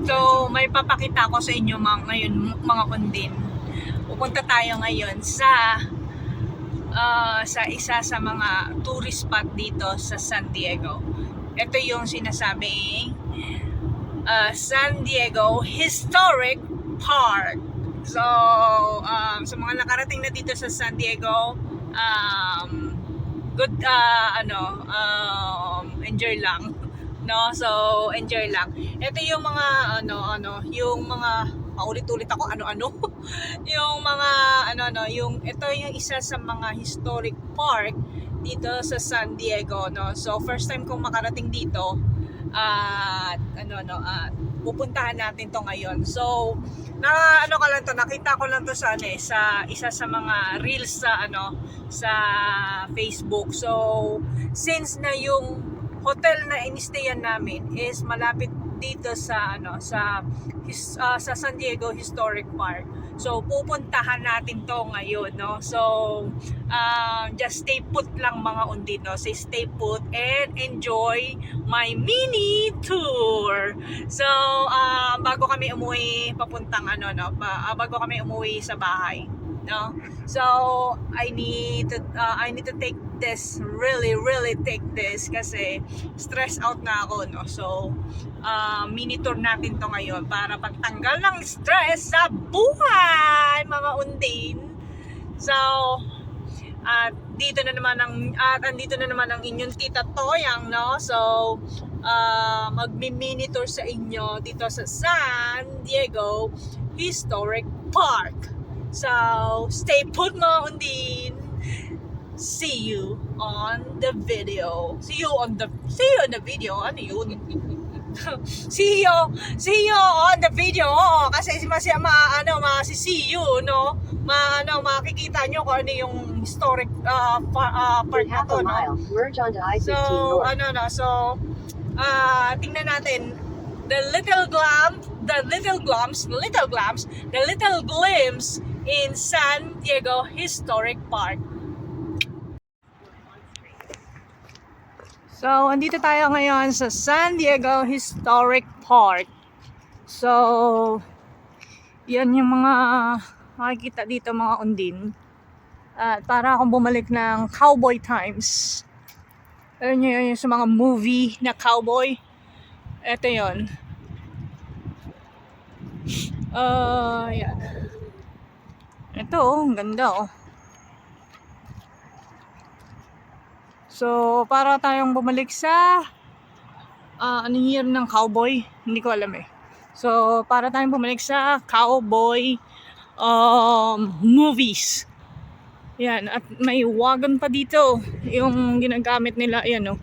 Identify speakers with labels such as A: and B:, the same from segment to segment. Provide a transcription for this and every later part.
A: So, may papakita ko sa inyo ngayon, mga kundin. Pupunta tayo ngayon sa isa sa mga tourist spot dito sa San Diego. Ito yung sinasabing San Diego Historic Park. So, sa mga nakarating na dito sa San Diego, good, enjoy lang. No, so enjoy lang. Ito yung mga yung mga paulit-ulit ako yung mga yung ito yung isa sa mga historic park dito sa San Diego, no. So first time kong makarating dito at pupuntahan natin to ngayon. So nakita ko lang to sa sa isa sa mga reels sa Facebook. So since na yung hotel na inistayan namin is malapit dito sa sa San Diego Historic Park. So pupuntahan natin to ngayon, no. So just stay put lang mga undin, no. So stay put and enjoy my mini tour. So bago kami umuwi papuntang bago kami umuwi sa bahay, no. So I need to take this, really take this kasi stress out na ako, no. So mini tour natin to ngayon para pagtanggal ng stress sa buhay, mga undin. So andito na naman ang inyong tita Toyang, no. So magmi-mini tour sa inyo dito sa San Diego Historic Park. So stay put, mga undin. See you on the video. See you on the video. Ano yun? see you on the video. Kasi see you, no? Makikita nyo kung ano yung historic part na to, no? So, so tingnan natin the little glimpse in San Diego Historic Park. So, andito tayo ngayon sa San Diego Historic Park. So, yan yung mga makikita dito, mga undin. At para akong bumalik ng cowboy times. Alam nyo yun, yung sa mga movie na cowboy. Ito yun. Yan. Ito, ang ganda, oh. So, para tayong bumalik sa anong year ng cowboy? Hindi ko alam eh. So, para tayong bumalik sa cowboy movies. Yan, at may wagon pa dito yung ginagamit nila, yan, oh.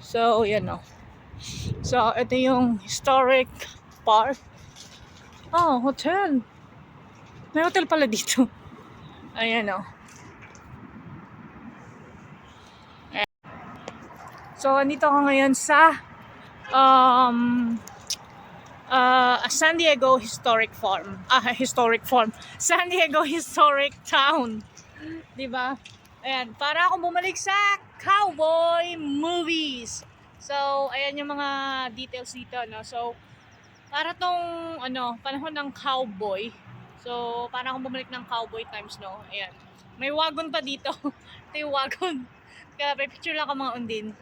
A: So, yan, oh. So, ito yung historic park. Oh, hotel. May hotel pala dito. Ayan, oh. So, andito ako ngayon sa San Diego Historic Farm. San Diego Historic Town. 'Di ba? Ayan, para akong bumalik sa cowboy movies. So, ayan yung mga details dito, no. So, para tong panahon ng cowboy. So, para akong bumalik ng cowboy times, no. Ayan. May wagon pa dito. Ito yung wagon. Kaya may picture lang ako, mga undin.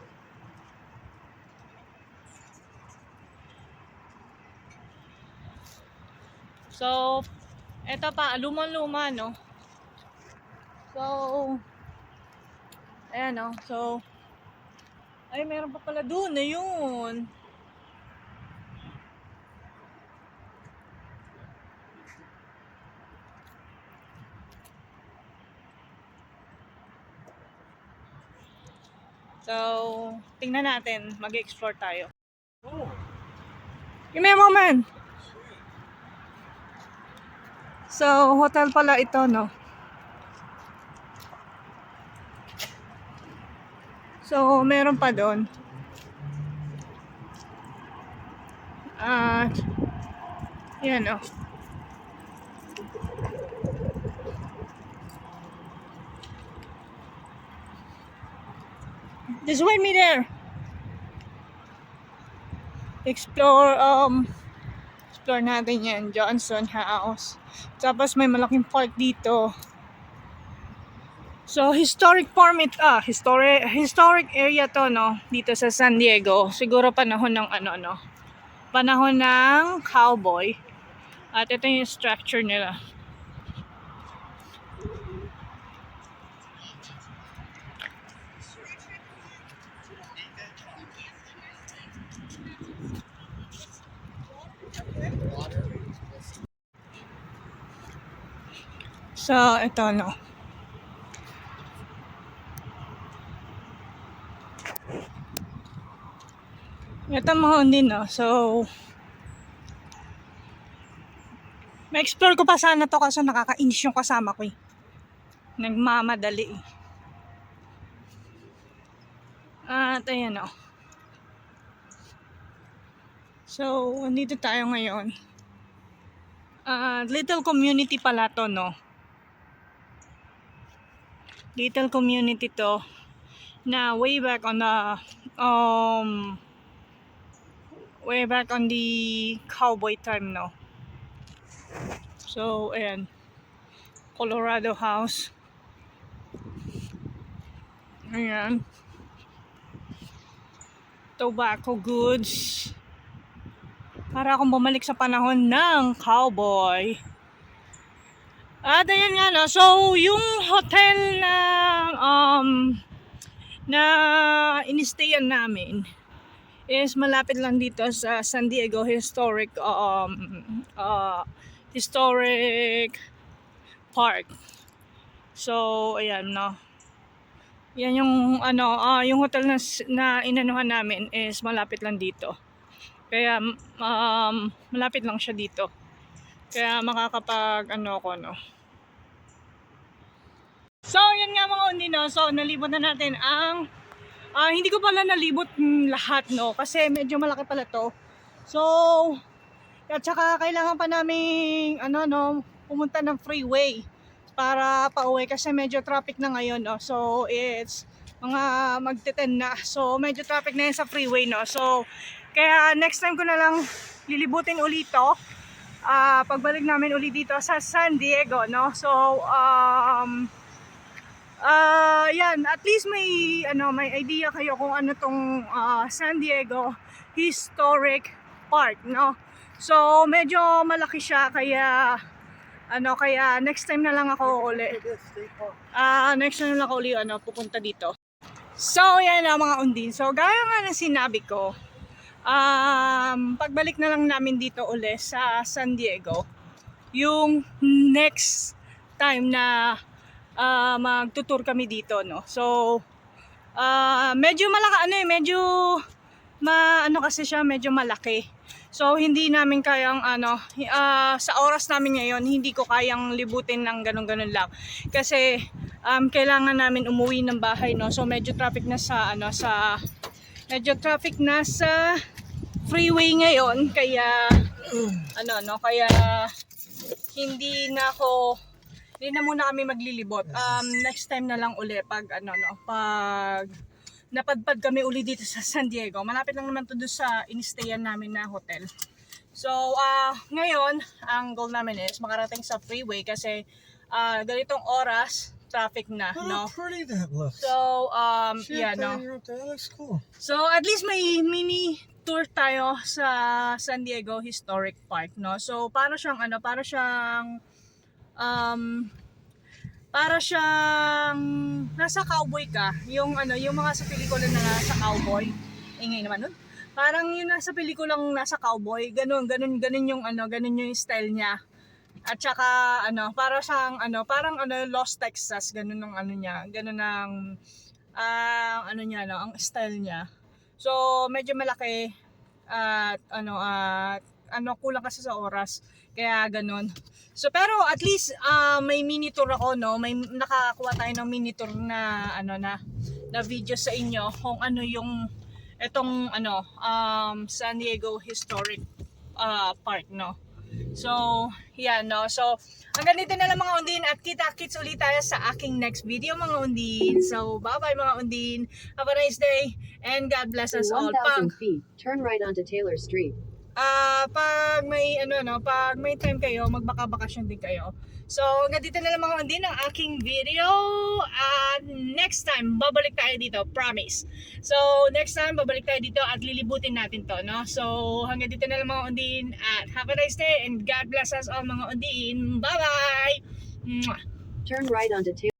A: So, eto pa, lumang-luma, no? So, ayan, no? So, ay, meron pa pala doon, ayun. So, tingnan natin, mag-explore tayo. Give me a moment! So, hotel pala ito, no? So, meron pa doon. Yan, no? Just wait me there. explore explore natin yan, Johnson House. Tapos may malaking park dito. So historic historic area to, no, dito sa San Diego. Siguro panahon ng panahon ng cowboy. At ito yung structure nila. So, ito, no. Ito mga undin, no. So, ma-explore ko pa sana to kasi nakakainis yung kasama ko eh. Nagmamadali eh. At ayan, no. So, andito tayo ngayon. Little community pala to, no. Little community to na way back on the cowboy time, no. So ayan, Colorado House. Ayan, tobacco goods. Para akong bumalik sa panahon ng cowboy. At ayan nga, no. So yung hotel na inistayan namin is malapit lang dito sa San Diego Historic Park. So ayan, no. Yan yung yung hotel na inanuhan namin is malapit lang dito. Kaya malapit lang siya dito. Kaya makakapag ako, no. So, yan nga mga undi, no. So, nalibot na natin ang hindi ko pala nalibot lahat, no, kasi medyo malaki pala to. So, at saka kailangan pa naming pumunta ng freeway para pauwi kasi medyo traffic na ngayon, no. So, it's mga magte-10 na. So, medyo traffic na yan sa freeway, no. So, kaya next time ko na lang lilibutin ulit to. Pagbalik namin ulit dito sa San Diego, no. So, yan, at least may idea kayo kung ano tong San Diego Historic Park, no. So medyo malaki siya kaya next time na lang ako uli. Next time na lang ako uli pupunta dito. So yan mga undin. So gaya nga ng sinabi ko, pagbalik na lang namin dito uli sa San Diego, yung next time na magtutour kami dito, no. So medyo kasi siya medyo malaki. So hindi namin kayang sa oras namin ngayon hindi ko kayang libutin ng ganun lang. Kasi kailangan namin umuwi ng bahay, no. So medyo traffic na sa freeway ngayon kaya kaya hindi na muna kami maglilibot. Next time na lang uli pag pag napadpad kami uli dito sa San Diego. Malapit lang naman to doon sa inistayan namin na hotel. So ngayon ang goal namin is makarating sa freeway kasi ganitong oras traffic na, no.
B: How pretty that looks.
A: So yeah, no.
B: That looks cool.
A: So at least may mini tour tayo sa San Diego Historic Park, no. So para siyang nasa cowboy ka, yung mga sa pelikula na nasa cowboy. Ingay naman nun. Parang yung nasa pelikulang nasa cowboy, ganun yung style niya. At saka para siyang parang Lost Texas, ganun ng niya, ganun ng ang style niya. So medyo malaki at kulang kasi sa oras. Kaya ganun. So pero at least may mini tour ako, no. May nakakuha tayo ng mini tour na na video sa inyo kung ano yung itong San Diego Historic Park, no. So, yan, no? So, hanggang dito na lang mga undin at kita-kits ulit tayo sa aking next video mga undin. So, bye-bye mga undin. Have a nice day and God bless
B: In
A: us all.
B: 1,000 feet, turn right onto Taylor Street.
A: Pag may pag may time kayo, magbaka-bakasyon din kayo. So, hanggang dito na lang mga undin ang aking video. At next time, babalik tayo dito, promise. So, next time, babalik tayo dito at lilibutin natin to, no? So, hanggang dito na lang mga undin at have a nice day and God bless us all mga undin. Bye-bye! Mwah!
B: Turn right onto Taylor